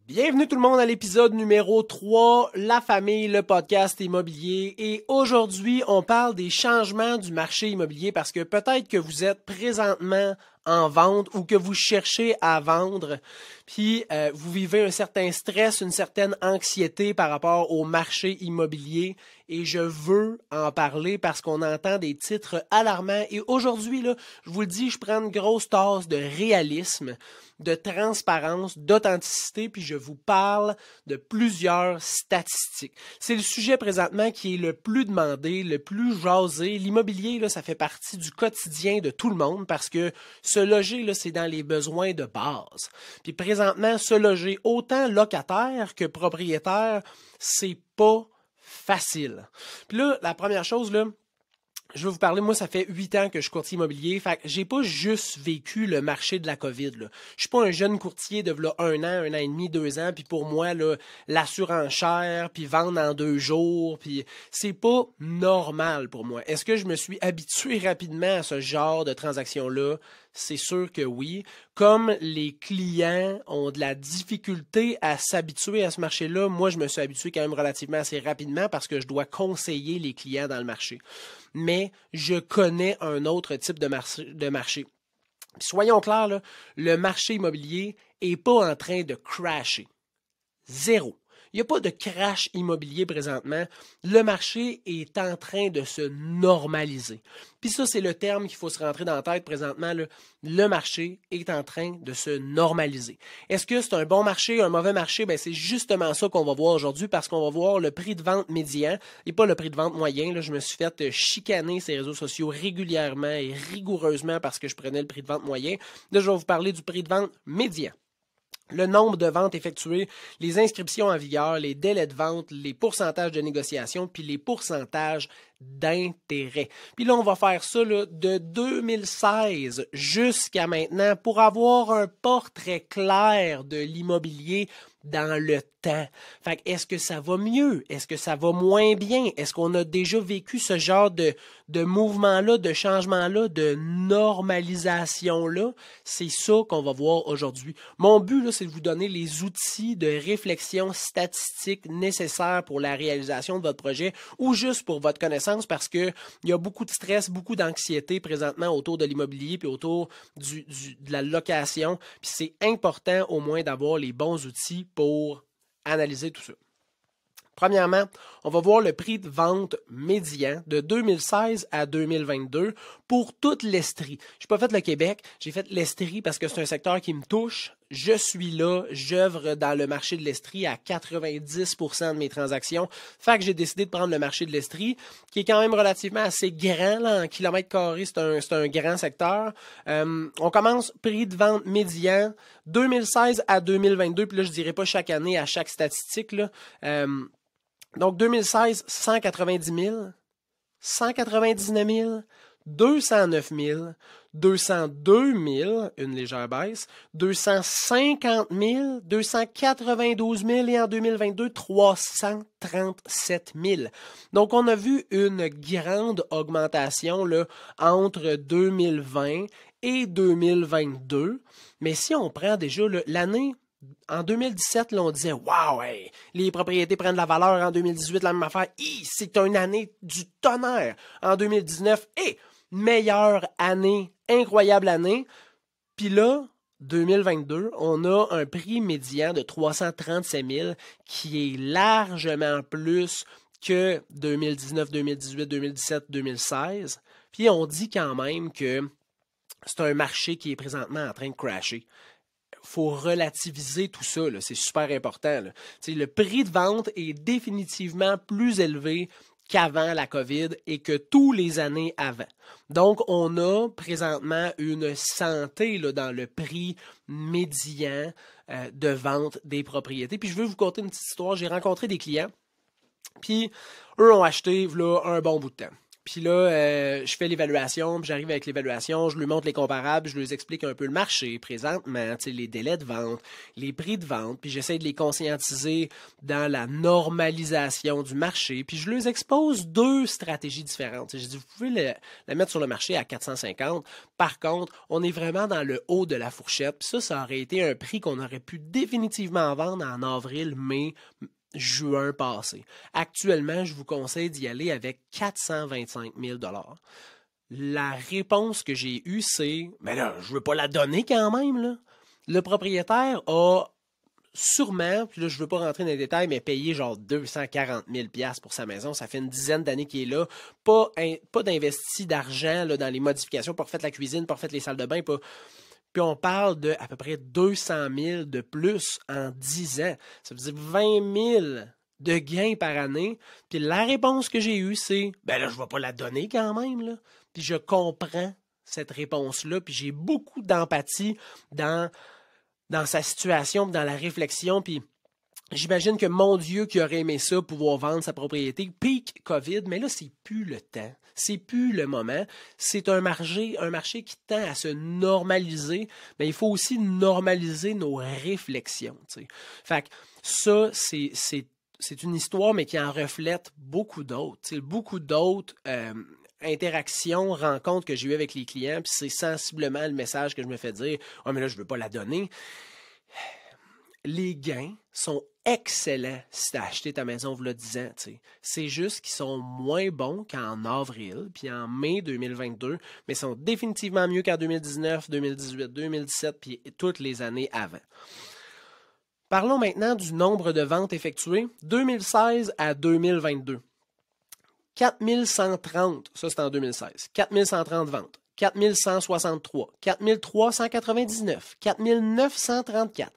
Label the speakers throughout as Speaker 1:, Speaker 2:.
Speaker 1: Bienvenue tout le monde à l'épisode numéro 3, La famille, le podcast immobilier. Et aujourd'hui, on parle des changements du marché immobilier parce que peut-être que vous êtes présentement en vente ou que vous cherchez à vendre, puis vous vivez un certain stress, une certaine anxiété par rapport au marché immobilier. Et je veux en parler parce qu'on entend des titres alarmants. Et aujourd'hui, là, je vous le dis, je prends une grosse tasse de réalisme, de transparence, d'authenticité, puis je vous parle de plusieurs statistiques. C'est le sujet présentement qui est le plus demandé, le plus jasé. L'immobilier, là, ça fait partie du quotidien de tout le monde parce que se loger, là, c'est dans les besoins de base. Puis présentement, se loger autant locataire que propriétaire, c'est pas facile. Puis là, la première chose, là, je vais vous parler, moi, ça fait 8 ans que je suis courtier immobilier. Fait que j'ai pas juste vécu le marché de la COVID, là. Je suis pas un jeune courtier de là, 1 an et demi, 2 ans, puis pour moi, là, l'assurenchère, puis vendre en 2 jours, puis c'est pas normal pour moi. Est-ce que je me suis habitué rapidement à ce genre de transaction-là? C'est sûr que oui. Comme les clients ont de la difficulté à s'habituer à ce marché-là, moi, je me suis habitué quand même relativement assez rapidement parce que je dois conseiller les clients dans le marché. Mais je connais un autre type de marché. Puis soyons clairs, là, le marché immobilier n'est pas en train de crasher. Zéro. Il n'y a pas de crash immobilier présentement. Le marché est en train de se normaliser. Puis ça, c'est le terme qu'il faut se rentrer dans la tête présentement. Là. Le marché est en train de se normaliser. Est-ce que c'est un bon marché, un mauvais marché? Ben, c'est justement ça qu'on va voir aujourd'hui parce qu'on va voir le prix de vente médian et pas le prix de vente moyen. Là, je me suis fait chicaner ces réseaux sociaux régulièrement et rigoureusement parce que je prenais le prix de vente moyen. Là, je vais vous parler du prix de vente médian. Le nombre de ventes effectuées, les inscriptions en vigueur, les délais de vente, les pourcentages de négociation, puis les pourcentages d'intérêt. Puis là, on va faire ça là, de 2016 jusqu'à maintenant pour avoir un portrait clair de l'immobilier dans le temps. Fait que est-ce que ça va mieux? Est-ce que ça va moins bien? Est-ce qu'on a déjà vécu ce genre de mouvement-là, de changement-là, de normalisation-là? C'est ça qu'on va voir aujourd'hui. Mon but, là, c'est de vous donner les outils de réflexion statistique nécessaires pour la réalisation de votre projet ou juste pour votre connaissance parce que il y a beaucoup de stress, beaucoup d'anxiété présentement autour de l'immobilier puis autour de la location. Puis c'est important au moins d'avoir les bons outils pour analyser tout ça. Premièrement, on va voir le prix de vente médian de 2016 à 2022 pour toute l'Estrie. Je n'ai pas fait le Québec, j'ai fait l'Estrie parce que c'est un secteur qui me touche. Je suis là, j'œuvre dans le marché de l'Estrie à 90% de mes transactions. Fait que j'ai décidé de prendre le marché de l'Estrie, qui est quand même relativement assez grand, là, en kilomètres carrés, c'est un grand secteur. On commence prix de vente médian 2016 à 2022, puis là je dirais pas chaque année à chaque statistique, là. Donc 2016, 190 000, 199 000, 209 000, 202 000, une légère baisse, 250 000, 292 000 et en 2022, 337 000. Donc, on a vu une grande augmentation là, entre 2020 et 2022. Mais si on prend déjà l'année en 2017, là, on disait « Wow, hey, les propriétés prennent de la valeur. » En 2018, la même affaire. C'est une année du tonnerre. En 2019, meilleure année, incroyable année. Puis là, 2022, on a un prix médian de 337 000 qui est largement plus que 2019, 2018, 2017, 2016. Puis on dit quand même que c'est un marché qui est présentement en train de crasher. Faut relativiser tout ça, là. C'est super important. Là. Le prix de vente est définitivement plus élevé qu'avant la COVID et que tous les années avant. Donc, on a présentement une santé là, dans le prix médian de vente des propriétés. Puis, je veux vous conter une petite histoire. J'ai rencontré des clients, puis eux ont acheté là, un bon bout de temps. Puis là, je fais l'évaluation, puis j'arrive avec l'évaluation, je lui montre les comparables, je lui explique un peu le marché présentement, les délais de vente, les prix de vente, puis j'essaie de les conscientiser dans la normalisation du marché, puis je leur expose deux stratégies différentes. Je dis, vous pouvez la mettre sur le marché à 450, par contre, on est vraiment dans le haut de la fourchette, puis ça aurait été un prix qu'on aurait pu définitivement vendre en avril, mai, juin passé. Actuellement, je vous conseille d'y aller avec 425 000 $. La réponse que j'ai eue, c'est « Mais là, je ne veux pas la donner quand même. » là. Le propriétaire a sûrement, puis là, je ne veux pas rentrer dans les détails, mais payé genre 240 000 $ pour sa maison. Ça fait une dizaine d'années qu'il est là. Pas d'investi d'argent là, dans les modifications, pas refait la cuisine, pas refait les salles de bain, pas... Puis on parle de à peu près 200 000 de plus en 10 ans. Ça veut dire 20 000 de gains par année. Puis la réponse que j'ai eue, c'est « Ben là, je ne vais pas la donner quand même. » là. Puis je comprends cette réponse-là. Puis j'ai beaucoup d'empathie dans sa situation, dans la réflexion. Puis j'imagine que mon Dieu qui aurait aimé ça, pouvoir vendre sa propriété, pic COVID, mais là, c'est plus le temps. C'est plus le moment. C'est un marché qui tend à se normaliser, mais il faut aussi normaliser nos réflexions. T'sais. Fait que ça, c'est une histoire, mais qui en reflète beaucoup d'autres. T'sais, beaucoup d'autres interactions, rencontres que j'ai eues avec les clients, puis c'est sensiblement le message que je me fais dire « Ah, mais là, je ne veux pas la donner. » Les gains sont excellents si tu as acheté ta maison il y a 10 ans. T'sais. C'est juste qu'ils sont moins bons qu'en avril puis en mai 2022, mais sont définitivement mieux qu'en 2019, 2018, 2017 puis toutes les années avant. Parlons maintenant du nombre de ventes effectuées 2016 à 2022. 4130, ça c'est en 2016, 4130 ventes. 4163, 4399, 4934,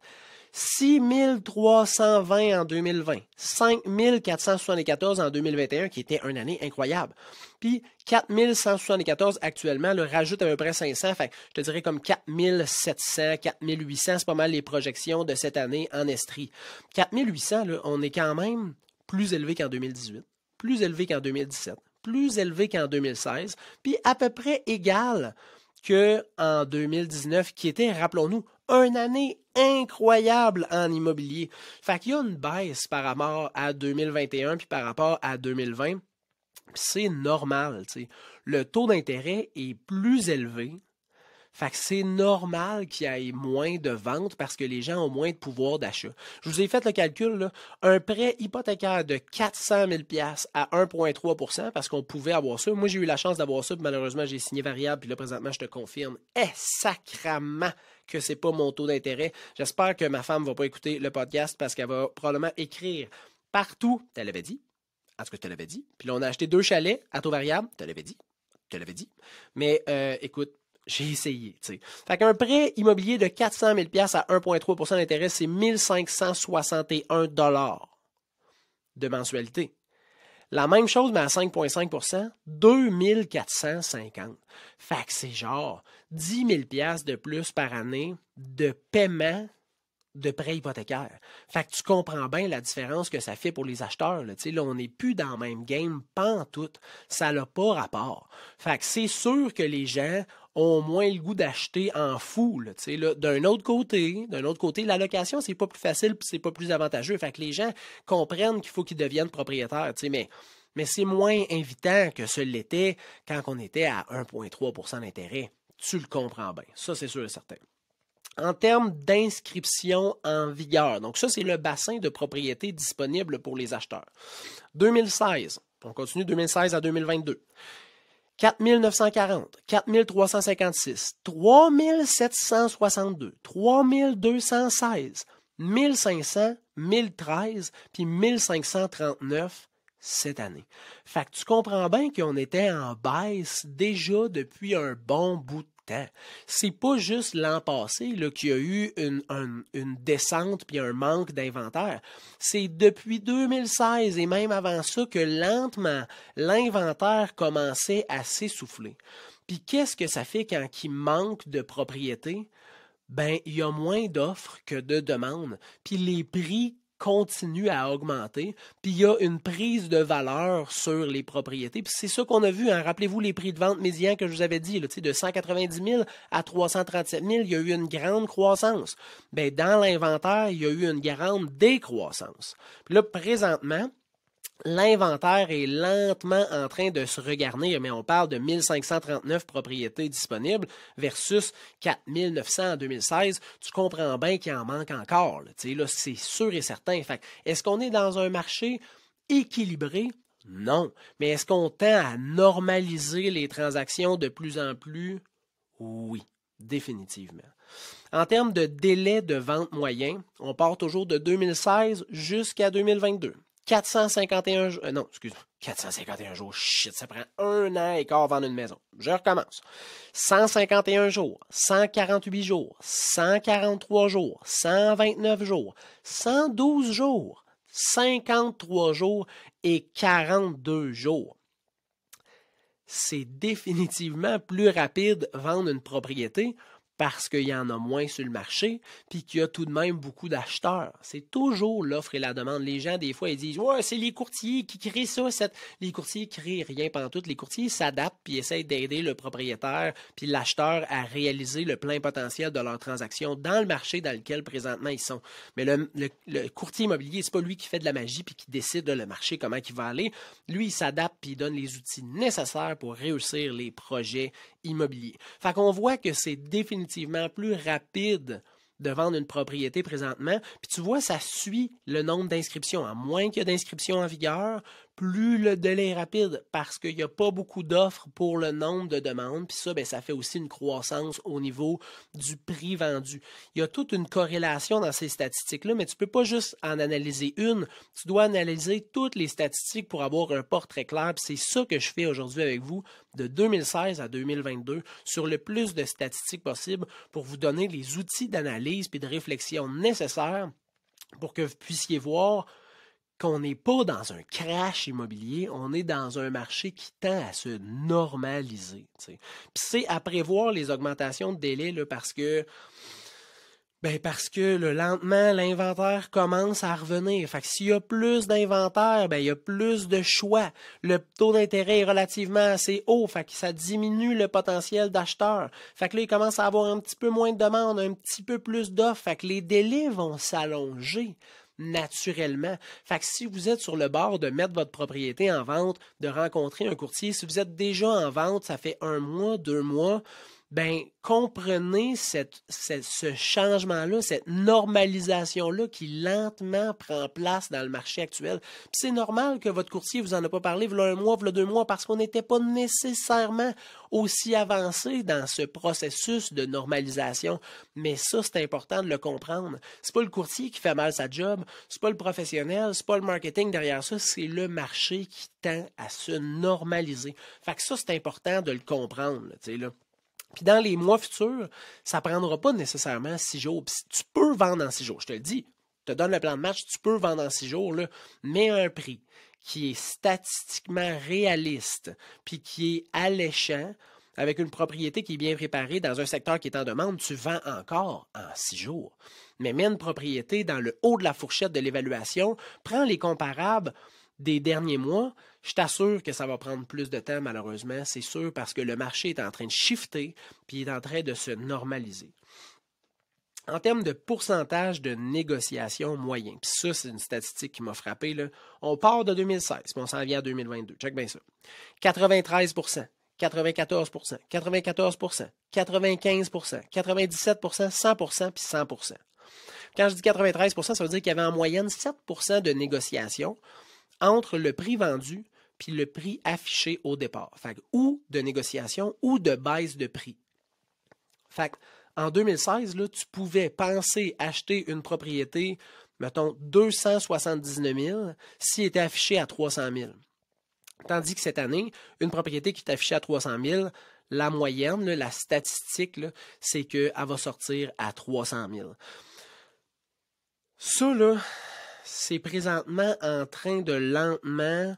Speaker 1: 6320 en 2020, 5474 en 2021, qui était une année incroyable. Puis 4174 actuellement, le rajoute à peu près 500, fait je te dirais comme 4700, 4800, c'est pas mal les projections de cette année en Estrie. 4800, là, on est quand même plus élevé qu'en 2018, plus élevé qu'en 2017, plus élevé qu'en 2016, puis à peu près égal qu'en 2019, qui était, rappelons-nous, une année incroyable en immobilier. Fait qu'il y a une baisse par rapport à 2021 puis par rapport à 2020. C'est normal, tu sais. Le taux d'intérêt est plus élevé. Fait que c'est normal qu'il y ait moins de ventes parce que les gens ont moins de pouvoir d'achat. Je vous ai fait le calcul, là, un prêt hypothécaire de 400 000 $ à 1,3 % parce qu'on pouvait avoir ça. Moi, j'ai eu la chance d'avoir ça, puis malheureusement, j'ai signé variable, puis là, présentement, je te confirme, sacrament que c'est pas mon taux d'intérêt. J'espère que ma femme va pas écouter le podcast parce qu'elle va probablement écrire partout. Tu l'avais dit. En tout cas, je te l'avais dit. Puis là, on a acheté 2 chalets à taux variable. Tu l'avais dit. Tu l'avais dit. Mais écoute, j'ai essayé. T'sais. Fait qu'un prêt immobilier de 400 000 $ à 1,3 % d'intérêt, c'est 1561 $ de mensualité. La même chose, mais à 5,5 %, 2450. Fait que c'est genre 10 000 $ de plus par année de paiement de prêt hypothécaire. Fait que tu comprends bien la différence que ça fait pour les acheteurs. Là, là on n'est plus dans le même game, pantoute. Ça n'a pas rapport. Fait que c'est sûr que les gens ont moins le goût d'acheter en fou. Là, d'un autre côté, la location, c'est pas plus facile et c'est pas plus avantageux. Fait que les gens comprennent qu'il faut qu'ils deviennent propriétaires. Mais c'est moins invitant que ce l'était quand on était à 1,3 % d'intérêt. Tu le comprends bien. Ça, c'est sûr et certain. En termes d'inscription en vigueur, donc ça, c'est le bassin de propriété disponible pour les acheteurs. 2016, on continue 2016 à 2022. 4 940, 4 356, 3 762, 3 216, 1500, 1013, puis 1539 cette année. Fait que tu comprends bien qu'on était en baisse déjà depuis un bon bout de temps. C'est pas juste l'an passé là, qu'il y a eu une descente puis un manque d'inventaire. C'est depuis 2016 et même avant ça que lentement, l'inventaire commençait à s'essouffler. Puis qu'est-ce que ça fait quand il manque de propriété? Ben, il y a moins d'offres que de demandes. Puis les prix continue à augmenter, puis il y a une prise de valeur sur les propriétés. Puis c'est ça qu'on a vu, hein. Rappelez-vous les prix de vente médians que je vous avais dit, là, de 190 000 à 337 000, il y a eu une grande croissance. Ben, dans l'inventaire, il y a eu une grande décroissance. Puis là, présentement, l'inventaire est lentement en train de se regarnir, mais on parle de 1539 propriétés disponibles versus 4900 en 2016. Tu comprends bien qu'il en manque encore. Là, c'est sûr et certain. Fait, est-ce qu'on est dans un marché équilibré? Non. Mais est-ce qu'on tend à normaliser les transactions de plus en plus? Oui, définitivement. En termes de délai de vente moyen, on part toujours de 2016 jusqu'à 2022. 451 jours, 451 jours, shit, ça prend 1 an et quart à vendre une maison. Je recommence. 151 jours, 148 jours, 143 jours, 129 jours, 112 jours, 53 jours et 42 jours. C'est définitivement plus rapide vendre une propriété parce qu'il y en a moins sur le marché, puis qu'il y a tout de même beaucoup d'acheteurs. C'est toujours l'offre et la demande. Les gens, des fois, ils disent « Ouais, c'est les courtiers qui créent ça. » Les courtiers créent rien pantoute. Les courtiers s'adaptent puis essayent d'aider le propriétaire puis l'acheteur à réaliser le plein potentiel de leur transaction dans le marché dans lequel présentement ils sont. Mais le courtier immobilier, c'est pas lui qui fait de la magie puis qui décide le marché, comment il va aller. Lui, il s'adapte puis il donne les outils nécessaires pour réussir les projets immobiliers. Fait qu'on voit que c'est définitivement plus rapide de vendre une propriété présentement. Puis tu vois, ça suit le nombre d'inscriptions. À moins qu'il y ait d'inscriptions en vigueur, plus le délai est rapide parce qu'il n'y a pas beaucoup d'offres pour le nombre de demandes. Puis ça, ben, ça fait aussi une croissance au niveau du prix vendu. Il y a toute une corrélation dans ces statistiques-là, mais tu ne peux pas juste en analyser une. Tu dois analyser toutes les statistiques pour avoir un portrait clair. Puis c'est ça que je fais aujourd'hui avec vous de 2016 à 2022 sur le plus de statistiques possible pour vous donner les outils d'analyse et de réflexion nécessaires pour que vous puissiez voir qu'on n'est pas dans un crash immobilier, on est dans un marché qui tend à se normaliser. Puis c'est à prévoir les augmentations de délai là, parce que lentement, l'inventaire commence à revenir. Fait que s'il y a plus d'inventaire, il y a plus de choix. Le taux d'intérêt est relativement assez haut. Fait que ça diminue le potentiel d'acheteur. Fait que là, il commence à avoir un petit peu moins de demandes, un petit peu plus d'offres. Fait que les délais vont s'allonger naturellement. Fait que si vous êtes sur le bord de mettre votre propriété en vente, de rencontrer un courtier, si vous êtes déjà en vente, ça fait 1 mois, 2 mois, comprenez ce changement-là, cette normalisation-là qui lentement prend place dans le marché actuel. Puis c'est normal que votre courtier vous en a pas parlé v'là 1 mois, v'là 2 mois, parce qu'on n'était pas nécessairement aussi avancé dans ce processus de normalisation. Mais ça, c'est important de le comprendre. C'est pas le courtier qui fait mal sa job, c'est pas le professionnel, c'est pas le marketing derrière ça, c'est le marché qui tend à se normaliser. Fait que ça, c'est important de le comprendre, tu sais, là. Puis dans les mois futurs, ça ne prendra pas nécessairement 6 jours. Puis tu peux vendre en 6 jours, je te le dis. Je te donne le plan de match, tu peux vendre en 6 jours, là, mais à un prix qui est statistiquement réaliste, puis qui est alléchant, avec une propriété qui est bien préparée dans un secteur qui est en demande, tu vends encore en 6 jours. Mais mets une propriété dans le haut de la fourchette de l'évaluation, prends les comparables des derniers mois, je t'assure que ça va prendre plus de temps, malheureusement, c'est sûr, parce que le marché est en train de shifter, puis il est en train de se normaliser. En termes de pourcentage de négociation moyen, puis ça, c'est une statistique qui m'a frappé, là. On part de 2016, puis on s'en vient à 2022. Check bien ça. 93 94 94 95 97 100 puis 100 Quand je dis 93 ça veut dire qu'il y avait en moyenne 7 de négociation entre le prix vendu puis le prix affiché au départ. Fait que, ou de négociation ou de baisse de prix. Fait que, en 2016, là, tu pouvais penser acheter une propriété, mettons, 279 000 s'il était affiché à 300 000. Tandis que cette année, une propriété qui est affichée à 300 000, la moyenne, là, la statistique, là, c'est qu'elle va sortir à 300 000. Ça, là, c'est présentement en train de lentement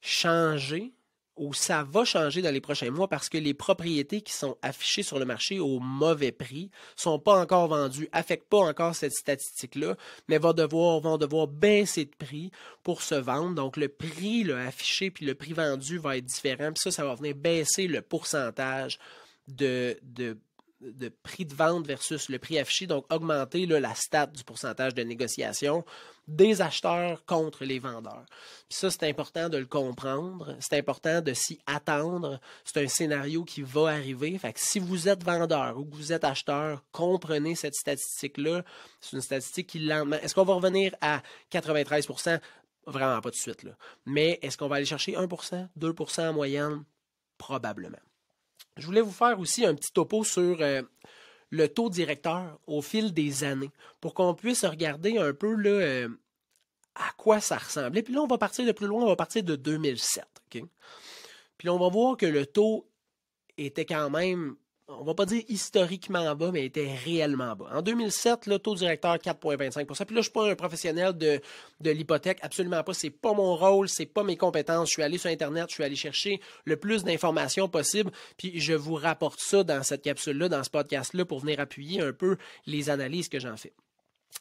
Speaker 1: changer où ça va changer dans les prochains mois parce que les propriétés qui sont affichées sur le marché au mauvais prix sont pas encore vendues, affectent pas encore cette statistique-là, mais vont devoir baisser de prix pour se vendre. Donc, le prix là, affiché puis le prix vendu va être différent. Puis ça va venir baisser le pourcentage de prix de vente versus le prix affiché, donc augmenter là, la stat du pourcentage de négociation des acheteurs contre les vendeurs. Puis ça, c'est important de le comprendre, c'est important de s'y attendre, c'est un scénario qui va arriver. Fait que si vous êtes vendeur ou que vous êtes acheteur, comprenez cette statistique-là. C'est une statistique qui lentement... Est-ce qu'on va revenir à 93%? Vraiment pas tout de suite, là. Mais est-ce qu'on va aller chercher 1%, 2% en moyenne? Probablement. Je voulais vous faire aussi un petit topo sur le taux directeur au fil des années pour qu'on puisse regarder un peu là, à quoi ça ressemblait. Puis là, on va partir de plus loin, on va partir de 2007. Okay? Puis là, on va voir que le taux était quand même, on va pas dire historiquement bas, mais était réellement bas. En 2007, le taux directeur 4,25%. Puis là, je ne suis pas un professionnel de l'hypothèque, absolument pas. C'est pas mon rôle, c'est pas mes compétences. Je suis allé sur Internet, je suis allé chercher le plus d'informations possible, puis je vous rapporte ça dans cette capsule-là, dans ce podcast-là, pour venir appuyer un peu les analyses que j'en fais.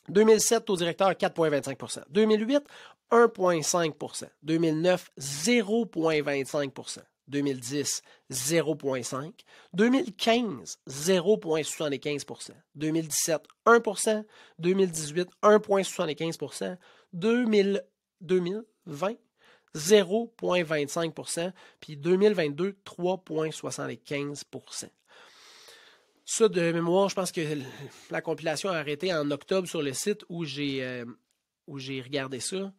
Speaker 1: 2007, taux directeur 4,25%. 2008, 1,5%. 2009, 0,25%. 2010, 0,5%. 2015, 0,75%. 2017, 1%. 2018, 1,75%. 2020, 0,25%. Puis 2022, 3,75%. Ça, de mémoire, je pense que la compilation a arrêté en octobre sur le site où j'ai regardé ça.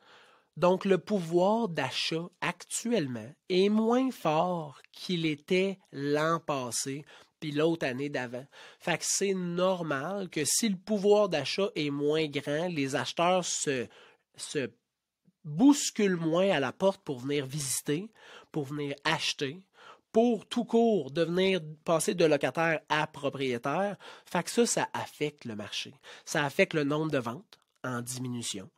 Speaker 1: Donc, le pouvoir d'achat actuellement est moins fort qu'il était l'an passé puis l'autre année d'avant. Fait que c'est normal que si le pouvoir d'achat est moins grand, les acheteurs se bousculent moins à la porte pour venir visiter, pour venir acheter, pour tout court devenir passer de locataire à propriétaire. Fait que ça affecte le marché. Ça affecte le nombre de ventes en diminution.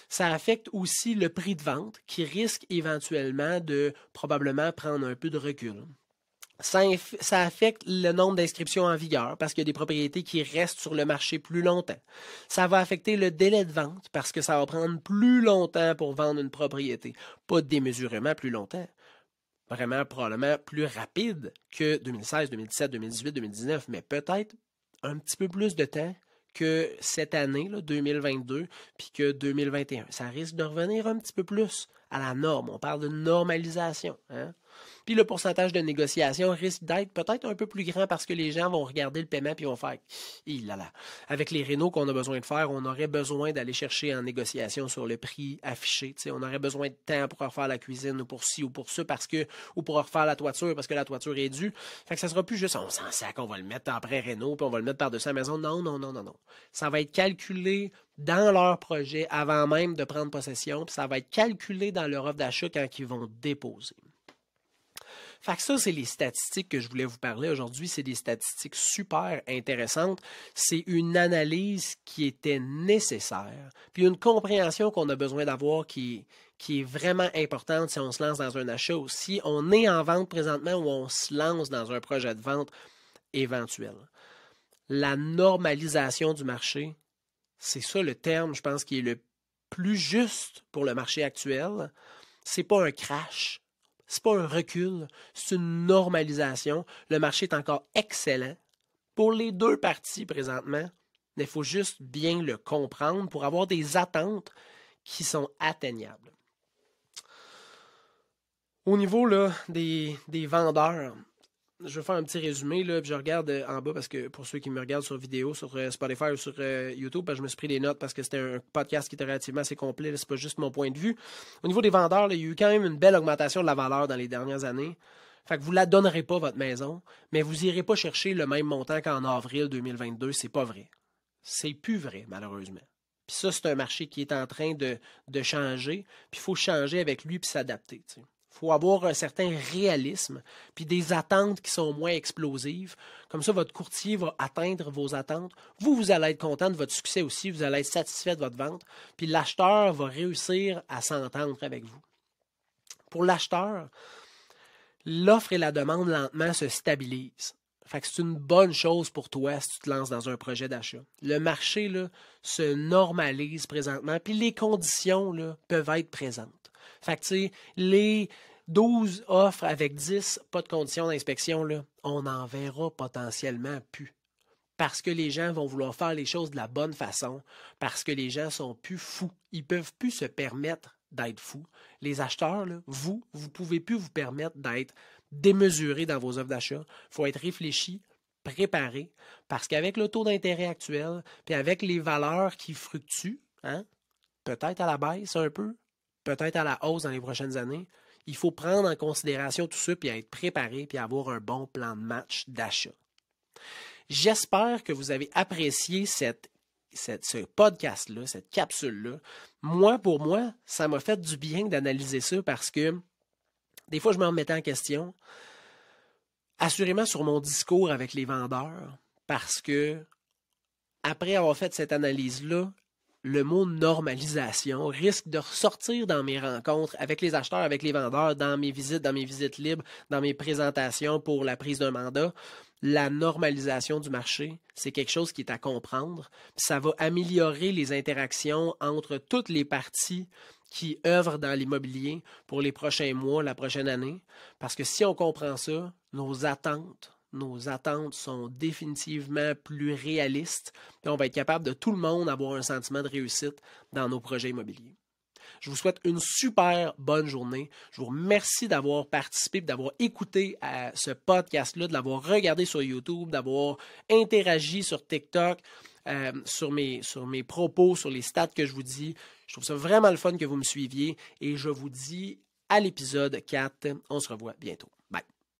Speaker 1: Ça affecte aussi le prix de vente qui risque éventuellement de probablement prendre un peu de recul. Ça affecte le nombre d'inscriptions en vigueur parce qu'il y a des propriétés qui restent sur le marché plus longtemps. Ça va affecter le délai de vente parce que ça va prendre plus longtemps pour vendre une propriété. Pas démesurément plus longtemps. Vraiment, probablement plus rapide que 2016, 2017, 2018, 2019, mais peut-être un petit peu plus de temps que cette année, là, 2022, puis que 2021. Ça risque de revenir un petit peu plus à la norme. On parle de normalisation. Hein? Puis le pourcentage de négociation risque d'être peut-être un peu plus grand parce que les gens vont regarder le paiement puis vont faire avec les rénaux qu'on a besoin de faire, on aurait besoin d'aller chercher en négociation sur le prix affiché. T'sais, on aurait besoin de temps pour refaire la cuisine ou pour ci ou pour ça ou pour refaire la toiture parce que la toiture est due. Fait que ça sera plus juste on s'en sac, on va le mettre après réno puis on va le mettre par-dessus la maison. Non. Ça va être calculé dans leur projet avant même de prendre possession, puis ça va être calculé dans leur offre d'achat quand ils vont déposer. Fait que ça, c'est les statistiques que je voulais vous parler aujourd'hui. C'est des statistiques super intéressantes. C'est une analyse qui était nécessaire, puis une compréhension qu'on a besoin d'avoir qui est vraiment importante si on se lance dans un achat ou si on est en vente présentement ou on se lance dans un projet de vente éventuel. La normalisation du marché, c'est ça le terme, je pense, qui est le plus juste pour le marché actuel. C'est pas un crash. C'est pas un recul, c'est une normalisation. Le marché est encore excellent pour les deux parties présentement, mais il faut juste bien le comprendre pour avoir des attentes qui sont atteignables. Au niveau là, des vendeurs, je vais faire un petit résumé, là, puis je regarde en bas parce que pour ceux qui me regardent sur vidéo, sur Spotify ou sur YouTube, je me suis pris des notes parce que c'était un podcast qui était relativement assez complet, c'est pas juste mon point de vue. Au niveau des vendeurs, là, il y a eu quand même une belle augmentation de la valeur dans les dernières années. Fait que vous ne la donnerez pas, votre maison, mais vous n'irez pas chercher le même montant qu'en avril 2022, c'est pas vrai. C'est plus vrai, malheureusement. Puis ça, c'est un marché qui est en train de changer, puis il faut changer avec lui puis s'adapter, tu sais. Il faut avoir un certain réalisme, puis des attentes qui sont moins explosives. Comme ça, votre courtier va atteindre vos attentes. Vous allez être content de votre succès aussi, vous allez être satisfait de votre vente, puis l'acheteur va réussir à s'entendre avec vous. Pour l'acheteur, l'offre et la demande lentement se stabilisent. Fait que c'est une bonne chose pour toi si tu te lances dans un projet d'achat. Le marché là, se normalise présentement, puis les conditions là, peuvent être présentes. Fait que tu sais, les 12 offres avec 10 pas de conditions d'inspection, là, on en verra potentiellement plus. Parce que les gens vont vouloir faire les choses de la bonne façon, parce que les gens sont plus fous. Ils peuvent plus se permettre d'être fous. Les acheteurs, là, vous pouvez plus vous permettre d'être démesuré dans vos offres d'achat. Il faut être réfléchi, préparé, parce qu'avec le taux d'intérêt actuel, puis avec les valeurs qui fluctuent, hein, peut-être à la baisse un peu, peut-être à la hausse dans les prochaines années, il faut prendre en considération tout ça, puis être préparé, puis avoir un bon plan de match d'achat. J'espère que vous avez apprécié ce podcast-là, cette capsule-là. Moi, pour moi, ça m'a fait du bien d'analyser ça parce que des fois, je me remettais en question, assurément sur mon discours avec les vendeurs, parce que après avoir fait cette analyse-là, le mot normalisation risque de ressortir dans mes rencontres avec les acheteurs, avec les vendeurs, dans mes visites libres, dans mes présentations pour la prise d'un mandat. La normalisation du marché, c'est quelque chose qui est à comprendre. Ça va améliorer les interactions entre toutes les parties qui œuvrent dans l'immobilier pour les prochains mois, la prochaine année. Parce que si on comprend ça, nos attentes sont définitivement plus réalistes et on va être capable de tout le monde avoir un sentiment de réussite dans nos projets immobiliers. Je vous souhaite une super bonne journée. Je vous remercie d'avoir participé, d'avoir écouté à ce podcast-là, de l'avoir regardé sur YouTube, d'avoir interagi sur TikTok, sur mes propos, sur les stats que je vous dis. Je trouve ça vraiment le fun que vous me suiviez et je vous dis à l'épisode 4. On se revoit bientôt. Bye.